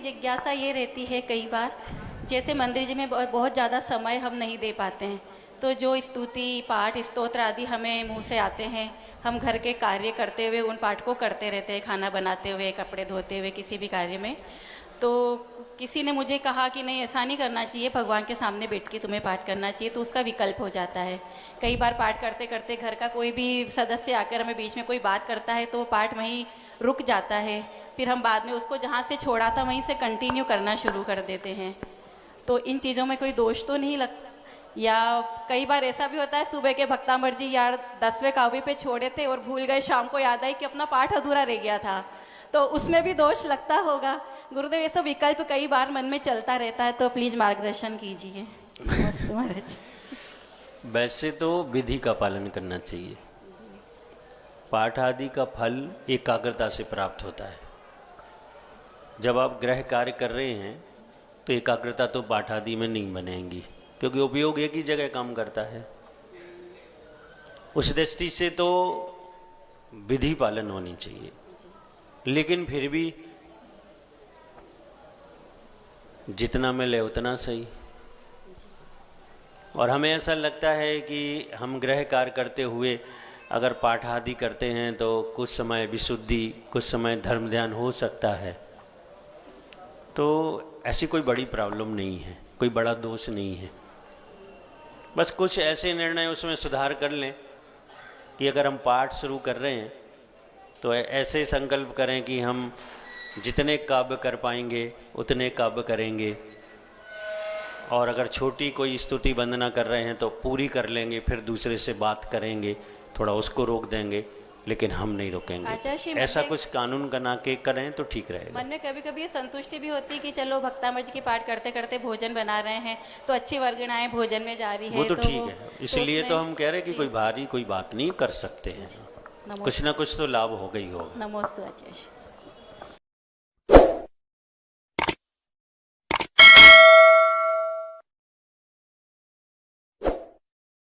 जिज्ञासा ये रहती है कई बार, जैसे मंदिर जी में बहुत ज़्यादा समय हम नहीं दे पाते हैं, तो जो स्तुति पाठ स्तोत्र आदि हमें मुंह से आते हैं, हम घर के कार्य करते हुए उन पाठ को करते रहते हैं, खाना बनाते हुए, कपड़े धोते हुए, किसी भी कार्य में। तो किसी ने मुझे कहा कि नहीं, ऐसा नहीं करना चाहिए, भगवान के सामने बैठ के तुम्हें पाठ करना चाहिए, तो उसका विकल्प हो जाता है। कई बार पाठ करते करते घर का कोई भी सदस्य आकर हमें बीच में कोई बात करता है तो वो पाठ वहीं रुक जाता है, फिर हम बाद में उसको जहाँ से छोड़ा था वहीं से कंटिन्यू करना शुरू कर देते हैं। तो इन चीज़ों में कोई दोष तो नहीं लगता? या कई बार ऐसा भी होता है, सुबह के भक्तामर जी यार 10वें काव्य पे छोड़े थे और भूल गए, शाम को याद आई कि अपना पाठ अधूरा रह गया था, तो उसमें भी दोष लगता होगा? गुरुदेव, ये सब विकल्प कई बार मन में चलता रहता है, तो प्लीज मार्गदर्शन कीजिए। नमस्ते महाराज। वैसे तो विधि का पालन करना चाहिए। पाठ आदि का फल एकाग्रता से प्राप्त होता है। जब आप गृह कार्य कर रहे हैं तो एकाग्रता तो पाठ आदि में नहीं बनेगी, क्योंकि उपयोग एक ही जगह काम करता है। उस दृष्टि से तो विधि पालन होनी चाहिए, लेकिन फिर भी जितना मिले उतना सही। और हमें ऐसा लगता है कि हम गृह कार्य करते हुए अगर पाठ आदि करते हैं तो कुछ समय विशुद्धि, कुछ समय धर्म ध्यान हो सकता है, तो ऐसी कोई बड़ी प्रॉब्लम नहीं है, कोई बड़ा दोष नहीं है। बस कुछ ऐसे निर्णय उसमें सुधार कर लें कि अगर हम पाठ शुरू कर रहे हैं तो ऐसे संकल्प करें कि हम जितने काव्य कर पाएंगे उतने काव्य करेंगे, और अगर छोटी कोई स्तुति वंदना कर रहे हैं तो पूरी कर लेंगे, फिर दूसरे से बात करेंगे, थोड़ा उसको रोक देंगे, लेकिन हम नहीं रोकेंगे। ऐसा कुछ कानून बना के करें तो ठीक रहेगा। मन में कभी कभी ये संतुष्टि भी होती है कि चलो भक्तामर जी की पाठ करते करते भोजन बना रहे हैं तो अच्छी वर्गणाएं भोजन में जा रही है, वो तो ठीक है। इसलिए तो हम कह रहे हैं कि कोई भारी कोई बात नहीं, कर सकते हैं, कुछ ना कुछ तो लाभ हो गई होगा। नमोस्तु आचार्य।